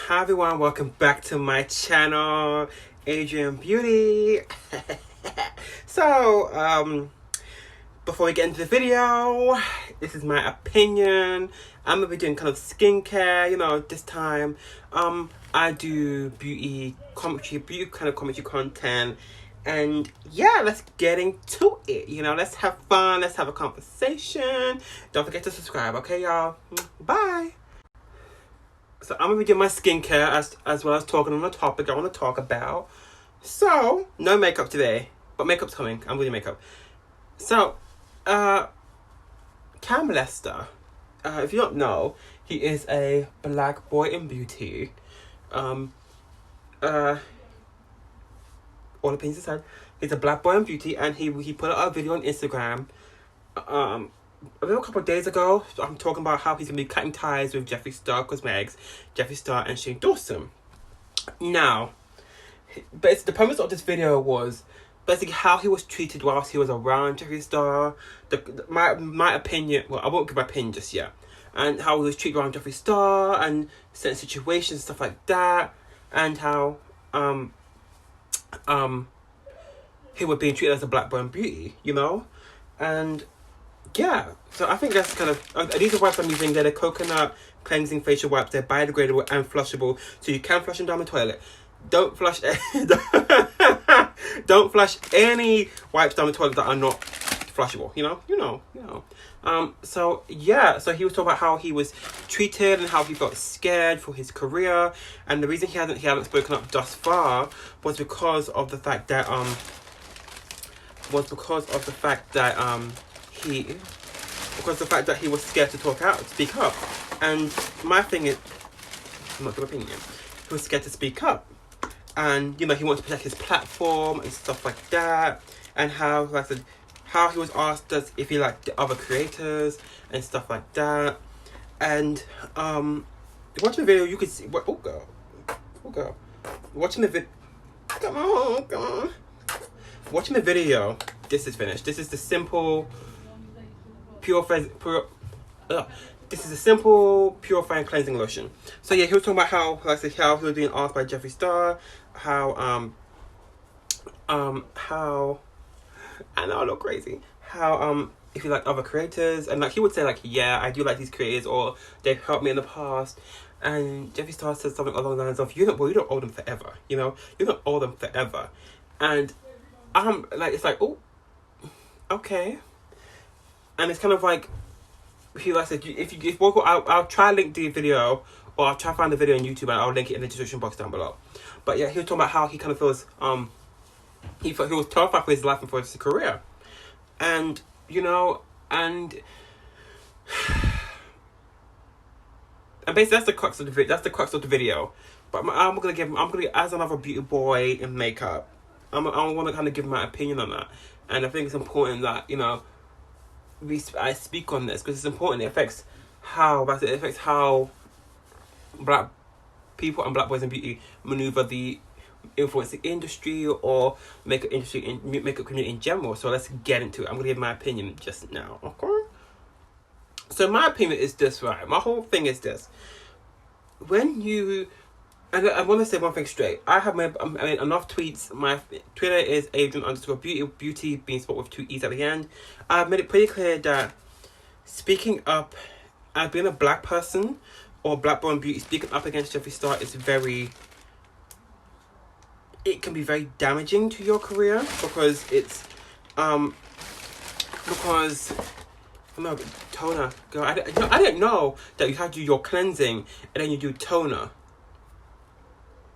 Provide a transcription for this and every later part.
Hi everyone, welcome back to my channel, Adrian Beauty. So, before we get into the video, this is my opinion. I'm gonna be doing kind of skincare, this time. I do beauty commentary content. And yeah, let's get into it. Let's have fun, let's have a conversation. Don't forget to subscribe, okay, y'all? Bye. So I'm gonna be doing my skincare as well as talking on the topic I want to talk about. So no makeup today, but makeup's coming. I'm doing makeup. So, Cam Lester, if you don't know, he is a black boy in beauty. All opinions aside, he's a black boy in beauty, and he put out a video on Instagram. A couple of days ago, I'm talking about how he's gonna be cutting ties with Jeffree Star Cosmetics, Jeffree Star and Shane Dawson. Now, but the premise of this video was basically how he was treated whilst he was around Jeffree Star. My opinion, well, I won't give my opinion just yet, and how he was treated around Jeffree Star and certain situations, stuff like that, and how he was being treated as a black boy in beauty, and. Yeah, so I think that's kind of... these are wipes I'm using. They're the coconut cleansing facial wipes. They're biodegradable and flushable, so you can flush them down the toilet. Don't flush... don't flush any wipes down the toilet that are not flushable, So, yeah, so he was talking about how he was treated and how he felt scared for his career. And the reason he hadn't spoken up thus far was because of the fact that... he was scared to speak up. And my thing is, my opinion, he was scared to speak up. And, he wanted to protect his platform and stuff like that. And how he was asked if he liked the other creators and stuff like that. And, watching the video, you could see, oh girl. Watching the video, come on. Watching the video, this is finished. This is the simple... this is a simple purifying cleansing lotion. So yeah, he was talking about how he was being asked by Jeffree Star, how I know I look crazy, how if you like other creators, and he would say yeah, I do like these creators, or they've helped me in the past. And Jeffree Star said something along the lines of, you don't owe them forever, you don't owe them forever. And it's oh, okay. And it's kind of I'll try to link the video, or I'll try to find the video on YouTube, and I'll link it in the description box down below. But yeah, he was talking about how he kind of feels, he was terrified for his life and for his career. And, and basically that's the crux of the video. But I'm gonna as another beauty boy in makeup, I want to kind of give my opinion on that. And I think it's important that, I speak on this because it's important. It affects how black people and black boys in beauty maneuver the influencing industry or makeup industry and makeup community in general. So let's get into it. I'm gonna give my opinion just now. Okay. So my opinion is this, right? My whole thing is this: and I want to say one thing straight. I have made enough tweets. My Twitter is Adrian_beauty, being spelled with 2 E's at the end. I've made it pretty clear that speaking up, as being a black person or black boy in beauty, speaking up against Jeffree Star it can be very damaging to your career because toner. Girl, I didn't know that you have to do your cleansing and then you do toner.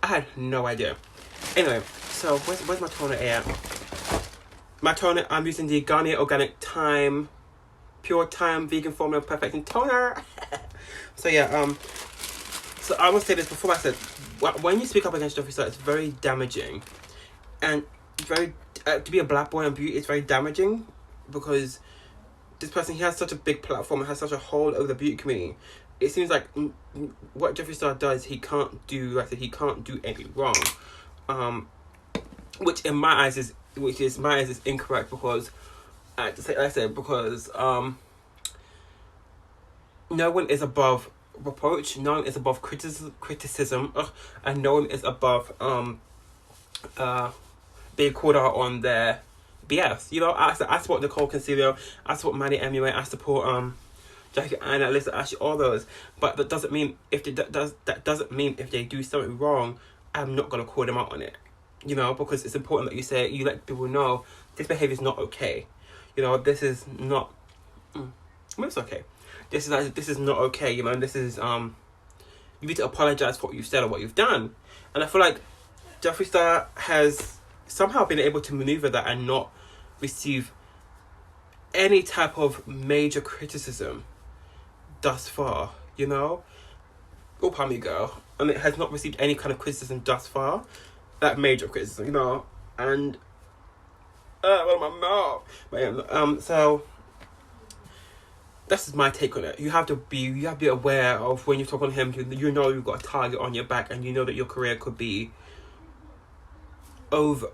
I had no idea. Anyway, so where's my toner at? My toner, I'm using the Garnier Organic Pure Time Vegan Formula Perfecting Toner. So yeah, so I will say this before I said, when you speak up against Jeffree Star, it's very damaging. And to be a black boy in beauty, it's very damaging because this person, he has such a big platform and has such a hold over the beauty community. It seems like what Jeffree Star does, he can't do anything wrong, which in my eyes is incorrect because, because no one is above reproach. No one is above criticism, and no one is above being called out on their BS. You know, I support Nicole Concilio, I support Maddie Emue, I support Jackie Anna, Alyssa, Ashley, all those. But that doesn't mean if they do something wrong, I'm not gonna call them out on it. You know, because it's important that you let people know this behavior is not okay. You know, this is not. It's okay. This is not okay. You know, and this is you need to apologize for what you've said or what you've done. And I feel like Jeffree Star has somehow been able to maneuver that and not receive any type of major criticism thus far, you know? Oh, pardon me, girl. And it has not received any kind of criticism thus far. That major criticism, you know? And, what am I mouth? But yeah, so, that's my take on it. You have to be aware of when you're talking to him, you know you've got a target on your back and you know that your career could be over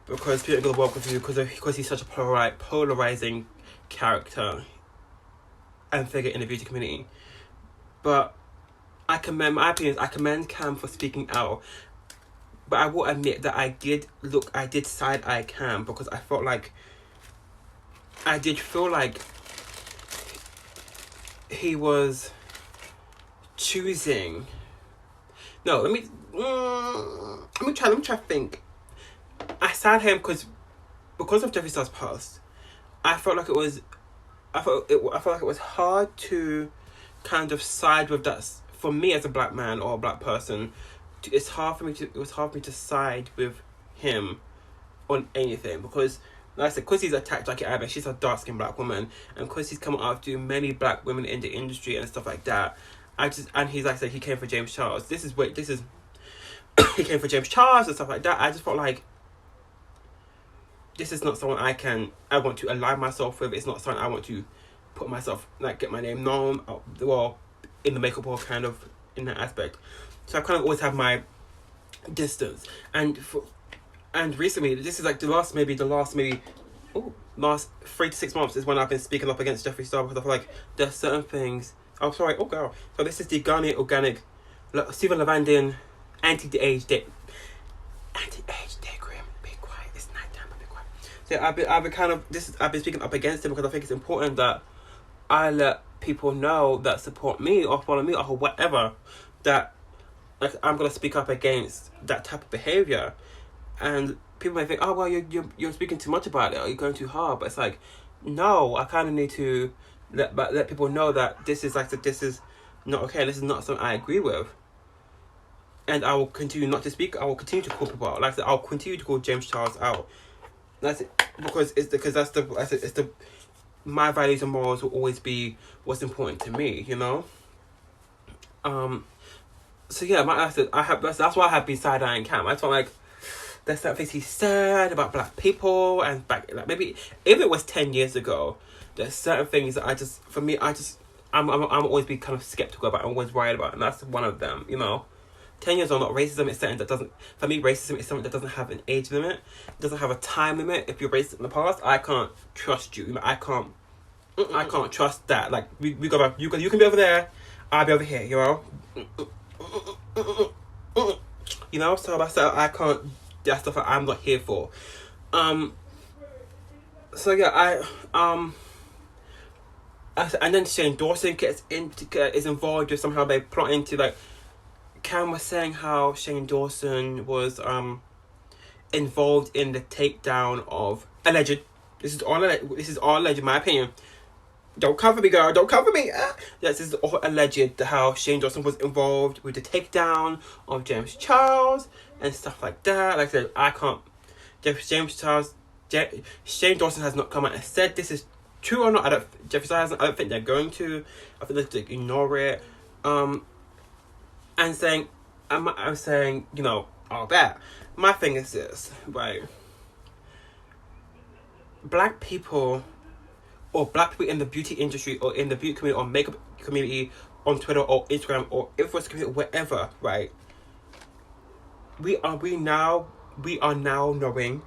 because people are going to work with you because he's such a polarizing character and figure in the beauty community. But I commend Cam for speaking out. But I will admit that I did side-eye Cam because I feel like he was choosing. No, let me try to think. I side him because of Jeffree Star's past. I felt like it was hard to kind of side with that. For me as a black man or a black person, it was hard for me to side with him on anything because, like I said, because he's attacked Jackie Abbott, she's a dark-skinned black woman, and because he's come after many black women in the industry and stuff like that. And he's like I said, he came for James Charles. He came for James Charles and stuff like that. I just felt like this is not someone I want to align myself with. It's not something I want to put myself, like, get my name known, well, in the makeup world, kind of, in that aspect. So I kind of always have my distance. And recently, this is like the last 3 to 6 months is when I've been speaking up against Jeffree Star because I feel like there's certain things. Oh, sorry. Oh, girl. So this is the Garnier Organic Stephen Levandian Anti-Age Day Cream. Be quiet. It's nighttime. Be quiet. So I've been speaking up against it because I think it's important that I let people know that support me or follow me or whatever that, like, I'm gonna speak up against that type of behavior. And people may think, oh well, you're speaking too much about it, or you're going too hard. But it's like, no, I kind of need to let people know that this is not okay. This is not something I agree with. And I will continue not to speak. I will continue to call people out. Like I said, I'll continue to call James Charles out. That's it, because my values and morals will always be what's important to me. You know. So yeah, that's why I have been side-eyeing Cam. I felt like there's certain things he said about black people and back, like, maybe if it was 10 years ago, there's certain things that I'm always be kind of skeptical about. I'm always worried about, and that's one of them. You know, 10 years or not, racism is something that doesn't. For me, racism is something that doesn't have an age limit. It doesn't have a time limit. If you're racist in the past, I can't trust you. I can't trust that. Like you can be over there, I'll be over here. You know. You know, so that's I can't. That's stuff that I'm not here for. So yeah, and then Shane Dawson is involved with somehow they plot into, like, Cam was saying how Shane Dawson was involved in the takedown of alleged. This is all alleged, in my opinion. Don't cover me, girl. Don't cover me. Yes, this is all alleged how Shane Dawson was involved with the takedown of James Charles and stuff like that. Like I said, I can't. Shane Dawson has not come out and said this is true or not. Jeffree Star hasn't. I don't think they're going to. I think they're to ignore it. And saying, I'm saying, you know, all that. My thing is this, right? Black people in the beauty industry or in the beauty community or makeup community on Twitter or Instagram or influencer community, wherever, right? We are now knowing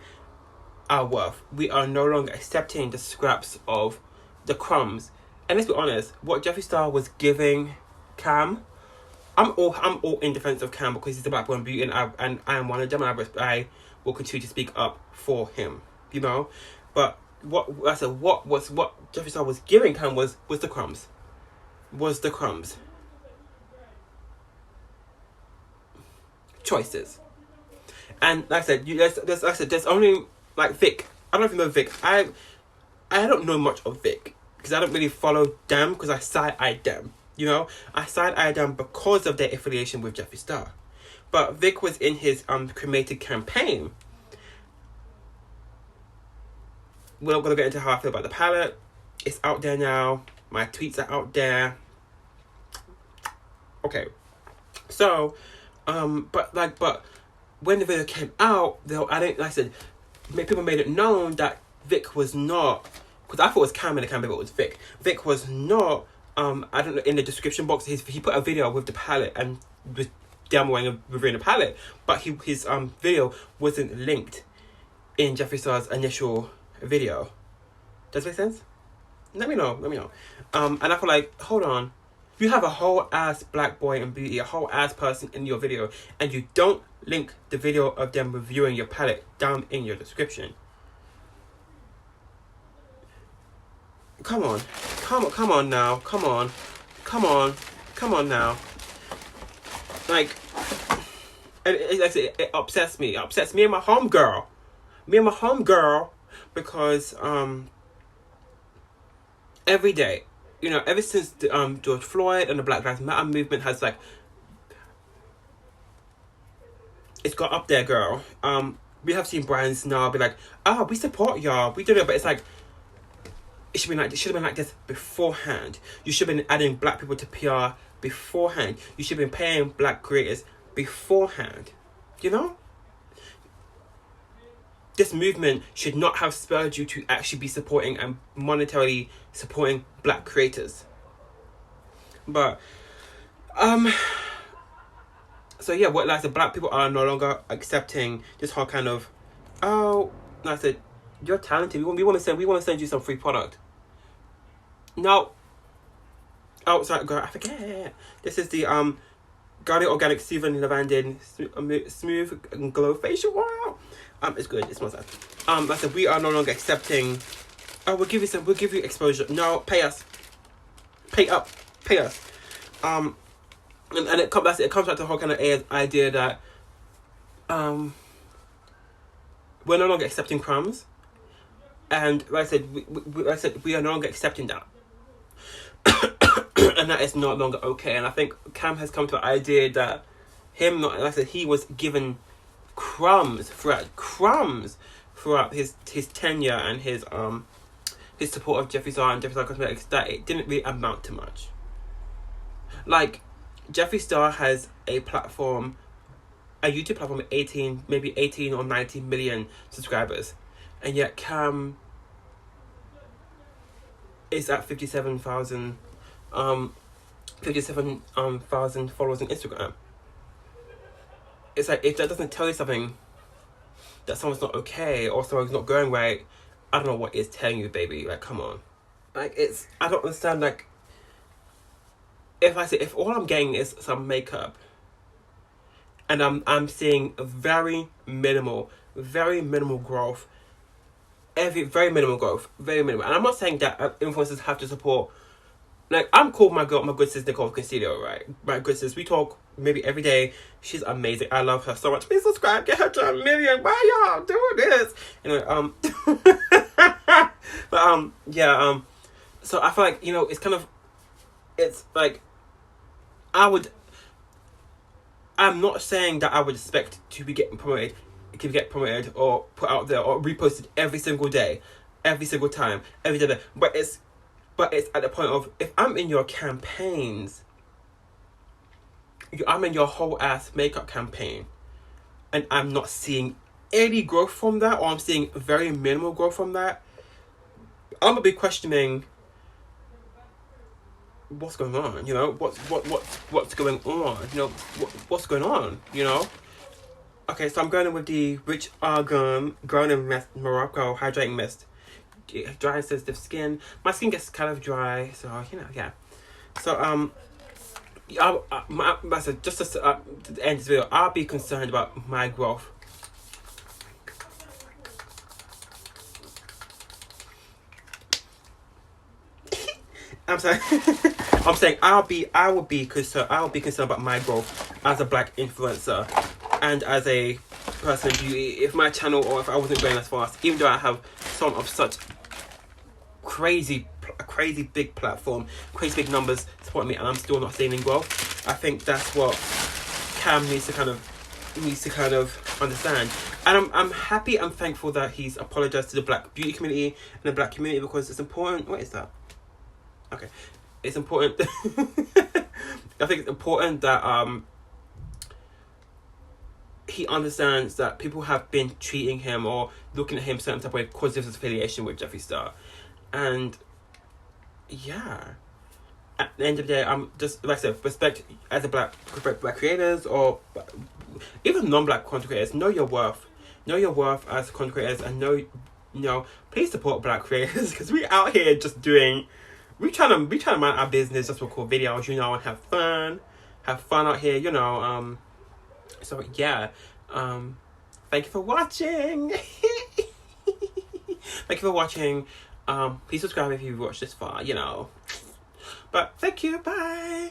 our worth. We are no longer accepting the scraps of the crumbs. And let's be honest, what Jeffree Star was giving Cam. I'm all in defense of Cam because he's a black boy in beauty, and I am one of them, and I will continue to speak up for him. You know, but what Jeffree Star was giving Cam was the crumbs. Was the crumbs. Choices. And like I said, there's only like Vic. I don't know if you know Vic. I don't know much of Vic because I don't really follow them because I side-eye them. You know, I side-eye them because of their affiliation with Jeffree Star. But Vic was in his cremated campaign. We're not gonna get into how I feel about the palette. It's out there now. My tweets are out there. Okay, so, but when the video came out, though, like I said, people made it known that Vic was not, because I thought it was Cam in the camera, but it was Vic. Vic was not. I don't know. In the description box, he put a video with the palette and was demoing and reviewing the palette, but his video wasn't linked in Jeffree Star's initial video. Does that make sense? Let me know. And I feel like, hold on. You have a whole ass black boy in beauty, a whole ass person in your video, and you don't link the video of them reviewing your palette down in your description. Come on now. Come on now. Like, it upsets me. It upsets me and my homegirl. Because every day, you know, ever since George Floyd and the Black Lives Matter movement has like, it's got up there, girl. We have seen brands now be like, we support y'all, we do it, but it's like, it should have been like this beforehand. You should have been adding black people to PR beforehand. You should have been paying black creators beforehand. You know? This movement should not have spurred you to actually be supporting and monetarily supporting black creators. But so yeah, what like the black people are no longer accepting this whole kind of, like I said, you're talented. We want to send you some free product. No. Oh, sorry, girl, I forget. This is the Garnier Organic Soothing Lavandin Smooth and Glow Facial Oil. It's good. It smells nice. Like I said, we are no longer accepting. We'll give you exposure. No, pay us. Pay us. And it comes back to the whole kind of idea that we're no longer accepting crumbs. And like I said, we are no longer accepting that. And that is no longer okay. And I think Cam has come to the idea that he was given crumbs throughout his tenure and his support of Jeffree Star and Jeffree Star Cosmetics, that it didn't really amount to much. Like, Jeffree Star has a YouTube platform with 18 or 19 million subscribers. And yet Cam is at 57,000 followers on Instagram. It's like, if that doesn't tell you something, that someone's not okay or someone's not going right, I don't know what is telling you, baby. Like, come on. Like, I don't understand, like, if all I'm getting is some makeup and I'm seeing a very minimal growth, very minimal. And I'm not saying that influencers have to support. Like, I'm cool with my good sis Nicole Castillo, right? My good sis, we talk maybe every day. She's amazing. I love her so much. Please subscribe, get her to 1 million. Why y'all doing this? Anyway, but yeah, so I feel like, you know, it's like, I'm not saying that I would expect to get promoted or put out there or reposted every single day, every single time, every day. But it's at the point of, if I'm in your campaigns, I'm in your whole ass makeup campaign, and I'm not seeing any growth from that, or I'm seeing very minimal growth from that, I'm gonna be questioning what's going on. You know, what's going on? You know, what's going on? You know. Okay, so I'm going in with the Rich Argan Grown in Morocco Hydrating Mist. Dry sensitive skin. My skin gets kind of dry, so you know, yeah. So Just to end this video, I'll be concerned about my growth. I'm sorry. I'm saying I will be concerned about my growth as a black influencer and as a person in beauty. If my channel, or if I wasn't going as fast, even though I have some of such crazy big platform, crazy big numbers supporting me, and I'm still not seeing growth, I think that's what Cam needs to kind of understand. And I'm happy and thankful that he's apologized to the black beauty community and the black community, because it's important. What is that? Okay, it's important. I think it's important that he understands that people have been treating him or looking at him certain type of way because of his affiliation with Jeffree Star. And yeah, at the end of the day, I'm just, like I said, respect as a black creators, or even non-black content creators. Know your worth as content creators, and please support black creators, because we out here just we trying to mind our business, just record videos, and have fun out here, so yeah, thank you for watching. Thank you for watching. Please subscribe if you've watched this far, but thank you, bye.